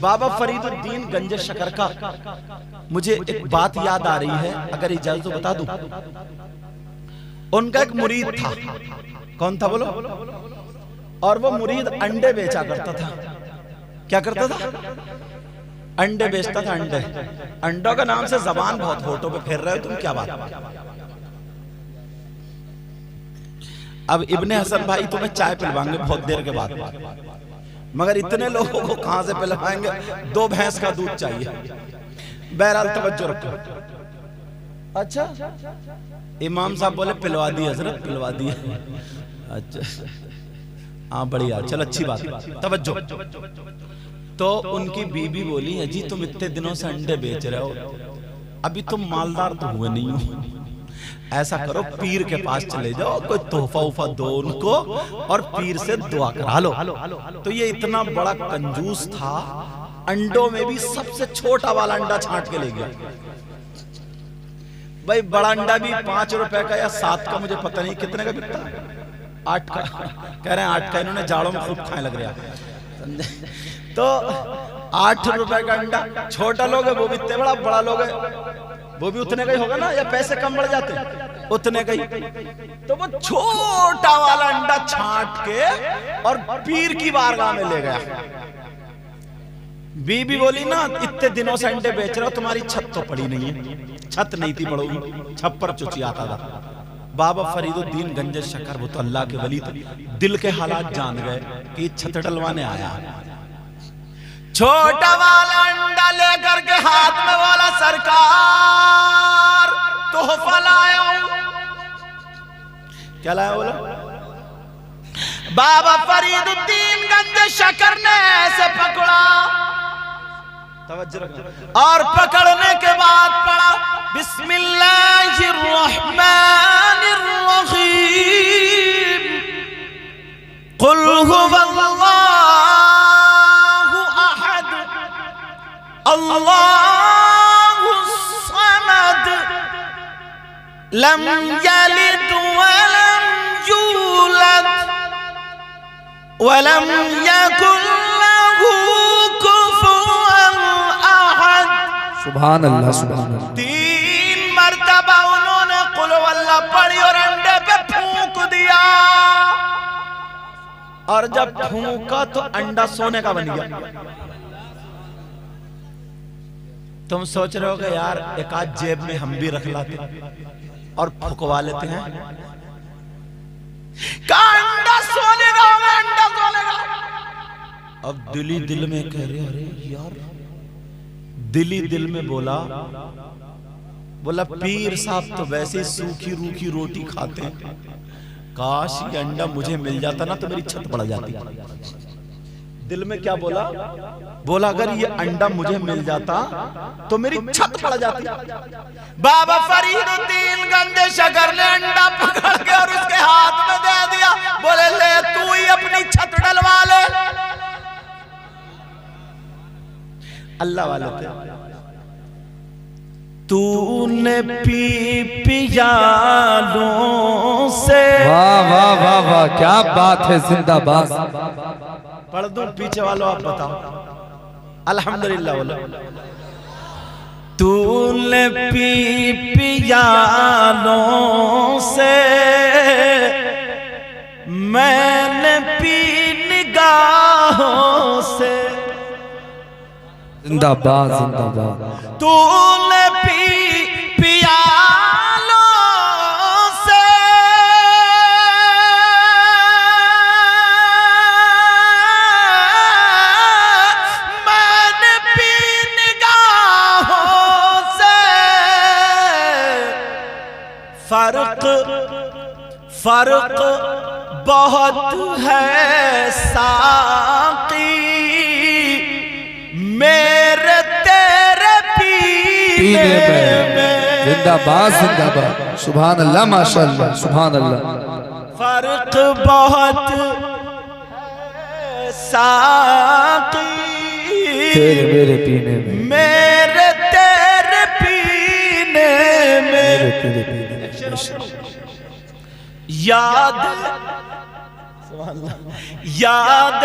बाबा फरीदुद्दीन गंज शकर का मुझे एक बात याद आ रही है, अगर इजाजत तो बता दूं। उनका एक मुरीद था, कौन था बोलो? और वो मुरीद अंडे बेचा करता था। क्या करता था? अंडे बेचता था। अंडे, अंडों का नाम से जबान बहुत होठों पे फेर रहे हो तुम, क्या बात? अब इब्ने हसन भाई तुम्हें चाय पिलवाएंगे बहुत देर के बाद, मगर इतने लोगों को कहां से पिलवाएंगे? 2 भैंस का दूध चाहिए। बहरहाल तवज्जो रखो। अच्छा, इमाम साहब बोले पिलवा दिए हजरत, पिलवा दिए। अच्छा हाँ बढ़िया, चल अच्छी बात, तवज्जो। तो उनकी बीबी बोली, अजी तुम इतने दिनों से अंडे बेच रहे हो, अभी तुम मालदार तो हुए नहीं हो, ऐसा करो पीर के पास चले जाओ, कोई तोहफा उफा दो उनको और पीर से दुआ करा लो। तो ये इतना बड़ा कंजूस था, अंडों में भी सबसे छोटा वाला अंडा छांट के ले गया। भाई बड़ा अंडा भी 5 रुपए का या 7 का, मुझे पता नहीं कितने का बिकता है, 8 का कह रहे हैं, 8 का। इन्होंने जाड़ों में खूब खाने लग रहा, समझे? तो 8 रुपए का अंडा, छोटा लोग है वो भी इतने बड़ा, बड़ा लोग है वो भी उतने का ही होगा ना, या पैसे कम बढ़ जाते उतने का ही। तो वो छोटा वाला अंडा छांट के और पीर की बारगाह में ले गया। बीबी बोली ना, इतने दिनों से अंडे बेच रहे हो, तुम्हारी छत तो पड़ी नहीं है। छत नहीं थी पड़ोगी, छप्पर चुची आता था। बाबा फरीदुद्दीन गंज शकर, वो तो अल्लाह के वली थे, दिल के हालात जान गए कि छत डलवाने आया। छोटा वाला अंडा लेकर के हाथ में बोला, सरकार तोहफा लाया हूं। क्या लाया बोला? बाबा फरीदुद्दीन गंज शकर ने ऐसे पकड़ा, तवज्जो रखना, और पकड़ने के बाद पढ़ा, बिस्मिल्लाहिर्रहमानिर्रहीम, कुल हुवल्लाहु अहद, अल्लाहुस समद, लम यलिद वलम यूलद वलम यकुल लहू कुफुवन अहद। सुभान अल्लाह, सुभान अल्लाह। 3 मर्तबा उन्होंने कुल वल्लाह पढ़ी और अंडे पे फूंक दिया, और जब फूंका तो अंडा सोने का बन गया। तुम सोच रहे हो कि यार एक आध जेब में हम भी रख लाते और फुकवा लेते हैं, अंडा सोने का होगा, अंडा सोने का। अब दिली दिल में कह रहे, अरे यार, दिली दिल में बोला पीर साहब तो वैसे सूखी रूखी रोटी खाते हैं, काश ये अंडा मुझे मिल जाता ना तो मेरी छत पड़ जाती। दिल में क्या बोला? बोला अगर ये अंडा मुझे मिल जाता तो मेरी छत पड़ जाती। बाबा फरीदुद्दीन गंज शकर ने अंडा पकड़ के और उसके हाथ में दे दिया, बोले ले तू ही अपनी छत डलवा ले। अल्लाह वाले थे। तूने पी पियालों से, वाह वाह वाह वाह, क्या बात है, जिंदाबाद। पढ़ दूं पीछे वालों, आप बताओ। अल्हम्दुलिल्लाह बोलो। तूने पी पियालों से, मैंने पी निगाहों से, जिंदाबाद जिंदाबाद। तूने पी पियालों से, मैंने पी निगाहों से, फर्क फर्क बहुत है साकी मेरे तेरे पीने में। जिंदाबाद जिंदाबाद, सुभान अल्लाह, माशाअल्लाह, सुभान अल्लाह। फर्क बहुत है साकी तेरे मेरे पीने में, मेरे तेरे पीने में, मेरे तेरे पीने में। याद याद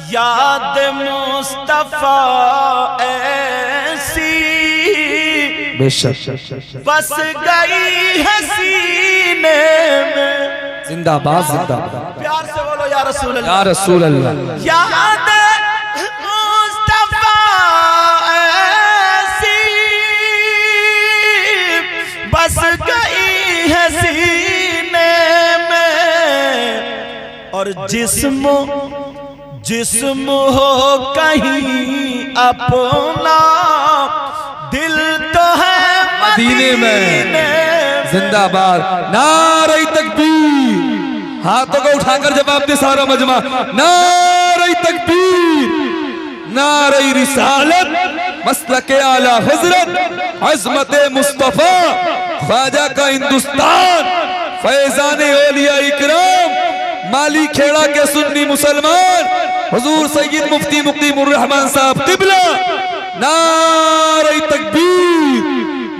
याद मुस्तफा ऐसी बेशक बस गई है सीने में। जिंदाबाद जिंदाबाद, प्यार से बोलो या रसूल अल्लाह, या रसूल अल्लाह। याद मुस्तफा ऐसी बस गई है सीने में, और जिस्म जिस्म हो कहीं अपना, दिल तो है मदीने में। जिंदाबाद, नारे तकबीर, हाथों को उठाकर जवाब दे सारा मजमा। नारे तकबीर, नारे रिसालत, मसलके आला हजरत, अज़मत मुस्तफा, ख्वाजा का हिंदुस्तान, फैजान औलिया इकराम, माली खेड़ा के सुन्नी मुसलमान, हुजूर सैयद मुफ्ती मुकीमुर रहमान साहब किबला। नारे तकबीर,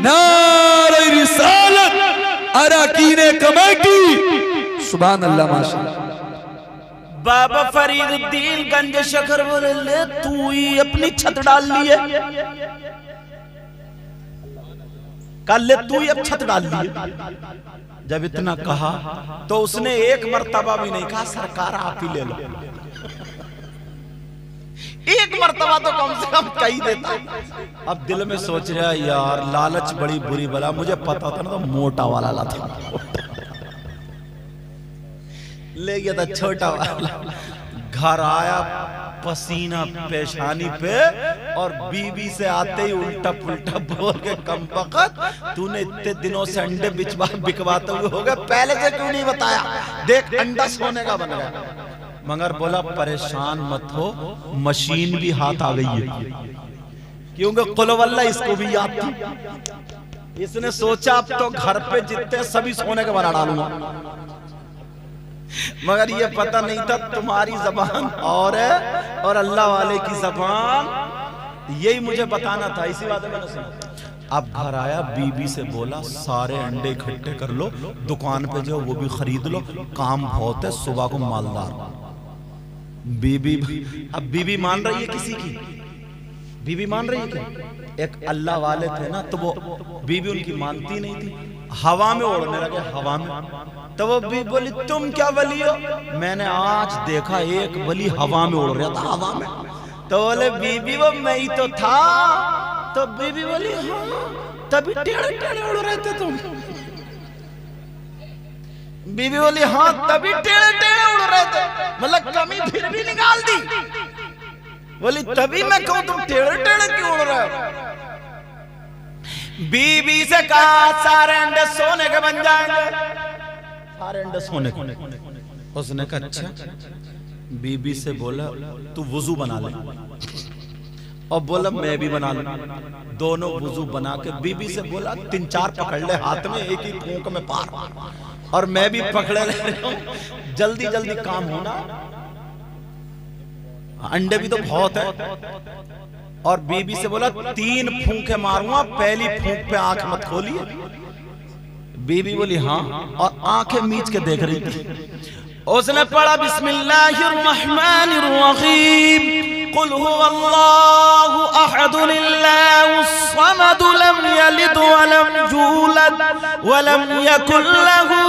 नारे रिसालत, अराकीने कमेटी, सुभान अल्लाह माशाअल्लाह। बाबा फरीदुद्दीन गंज शखर बोले, ले तू ही अपनी छत डाल लिए, कल ले तू ही अब छत डाल लिए। जब इतना कहा तो उसने एक मर्तबा भी नहीं कहा सरकार आप ही ले लो, एक मर्तबा तो कम से कम कही देता। अब दिल में सोच रहा यार लालच बड़ी बुरी बला, मुझे पता था ना तो मोटा वाला ला था, ले गया था छोटा वाला। घर आया पसीना पेशानी पे, और बीवी से आते ही उल्टा पुल्टा बोल के, कम वक्त तूने इतने दिनों से अंडे बिकवाते हुए हो गए, पहले से क्यों नहीं बताया, देख अंडा सोने का बन गया। मगर बोला परेशान मत हो, मशीन भी हाथ आ गई है, क्योंकि कुलवल्ला इसको भी याद थी। इसने सोचा अब तो घर पे जितने सभी सोने के बना डालूंगा, मगर ये पता नहीं था तुम्हारी जबान और है और अल्लाह वाले की जबान, यही मुझे बताना था, इसी बात में मैंने सुना। अब घर आया, बीबी से बोला सारे अंडे इकट्ठे कर लो, दुकान पे जाओ वो भी खरीद लो, काम बहुत है, सुबह को मालदार। बीबी, अब बीबी मान रही है किसी की, बीबी मान रही है क्या? एक अल्लाह वाले थे ना, तो वो बीबी उनकी मानती नहीं थी, हवा में उड़ने लगे, हवा में। तो वो बीबी बोली तुम क्या वली हो? मैंने आज देखा एक वली हवा में उड़ रहा था, हवा में। तो बोले बीबी वो मैं ही तो था। तो बीबी बोली हाँ, तभी टेढ़े टेढ़े उड़ रहे थे तुम। बीबी बोली हाँ तभी टेढ़े टेढ़े उड़ रहे थे, मतलब कमी फिर भी निकाल दी। बोली तभी मैं कहूं तुम टेढ़े टेढ़े क्यों उड़ रहे हो? बीबी से कहा सारे अंडे सोने के बन जाएंगे, सारे अंडे सोने के। उसने कहा अच्छा। बीबी से बोला तू वुजू बना ले, और बोला मैं भी बना लूं। दोनों वुजू बना के बीबी से बोला 3-4 पकड़ ले हाथ में, एक ही फूंक में पार, और मैं भी पकड़े ले रहा हूं, जल्दी जल्दी काम होना, अंडे भी तो बहुत है। और बीबी से बोला 3 फूंके मारूंगा, पहली फूंक पे आंख मत खोलिए। बीबी बोली हाँ, और आंखें मीच के देख रही थी। उसने पढ़ा बिस्मिल्लाहिर रहमानिर रहीम, कुल हुवल्लाहु अहद लिल्लाहुस समद लम यलिद वलम यूलद वलम यकुल लहू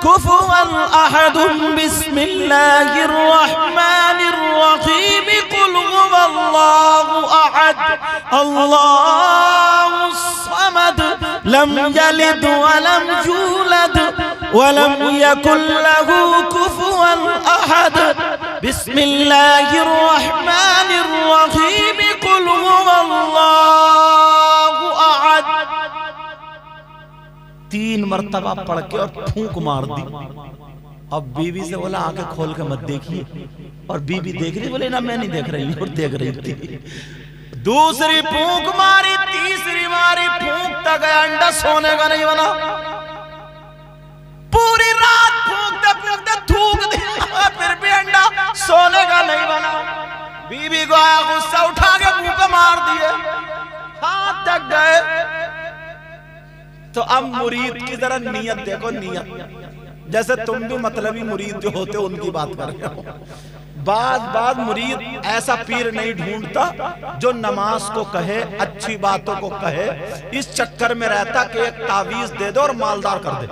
कुफुवन अहद। बिस्मिल्लाहिर रहमानिर रहीम, कुल हुवल्लाहु अहद अल्लाहुस समद लम यलिद वलम यूलद वलम यकुल लहू कुफुवन अहद। बिस्मिल्लाहिर रहमानिर रहीम, कुल हुवल्लाहु अहद। 3 मर्तबा पढ़ के और फूंक मार दी। अब बीवी से बोला आंखें खोल के मत देखिए, और बीवी देख रही, बोले ना मैं नहीं देख रही, और देख रही थी। दूसरी फूंक मारी, तीसरी मारी, फूंकता गया, अंडा सोने का नहीं बना। पूरी रात फूंकते फूंकते थूक दिया, फिर भी अंडा सोने का नहीं बना। बीवी को आया गुस्सा, उठा के मुंह पे मार दिए, हाथ तक गए। तो अब मुरीद की जरा नियत देखो, नियत जैसे तुम भी मतलबी मुरीद जो होते हो उनकी बात कर रहे हो। बाद मुरीद ऐसा पीर नहीं ढूंढता जो नमाज को कहे, अच्छी बातों को कहे, इस चक्कर में रहता कि एक तावीज दे दो और मालदार कर दे।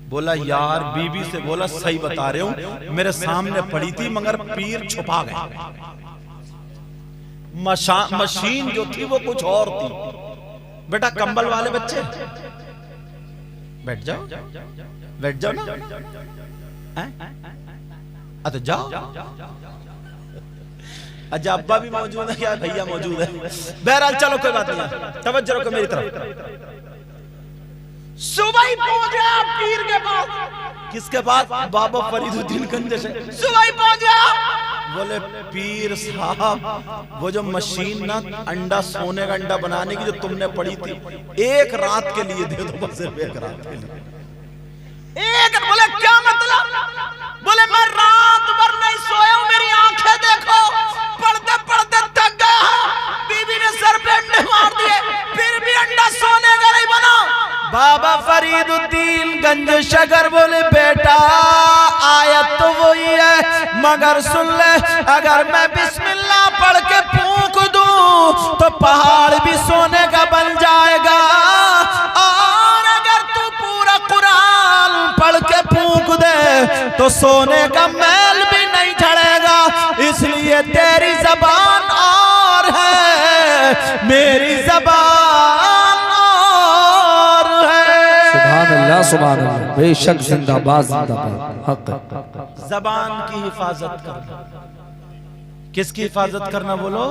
बोला यार, बीबी से बोला सही बता रहे हूं, मेरे सामने पड़ी थी मगर पीर छुपा गए। मशीन जो थी वो कुछ और थी। बेटा कंबल वाले बच्चे बैठ जाओ, बैठ जाओ ना, तो जाओ। अच्छा अब्बा भी मौजूद है क्या? भैया मौजूद है। बहरहाल चलो कोई बात नहीं, तवज्जो रखो मेरी तरफ। सुबह ही पहुंच गया पीर के पास। किसके पास? बाबा फरीदुद्दीन गंज से। सुबह ही पहुंच गया। बोले पीर साहब, वो जो मशीन ना अंडा, सोने का अंडा बनाने की जो तुमने पड़ी थी, एक रात के लिए दे दो, बस सिर्फ एक रात के लिए। एक। बोले क्या मतलब? बोले मैं रात भर नहीं सोया हूं, मेरी आंखें देखो, पढ़ते पढ़ते थक गया। बीबी ने सर पे अंडे मार दिए, फिर भी अंडा सोने का नहीं बना। बाबा फरीदुद्दीन गंज शगर बोले बेटा आयत तो वही है, मगर सुन ले, अगर मैं बिस्मिल्लाह पढ़ के फूंक दूं तो पहाड़ भी सोने का बन जाएगा, और अगर तू पूरा कुरान पढ़ के फूंक दे तो सोने का मैल भी नहीं झड़ेगा। इसलिए तेरी जबान और है, मेरी जबान और है। सुभान अल्लाह, सुभान अल्लाह, बेशक जिंदाबाद जिंदाबाद। हक जबान की हिफाजत करना। किसकी हिफाजत करना बोलो?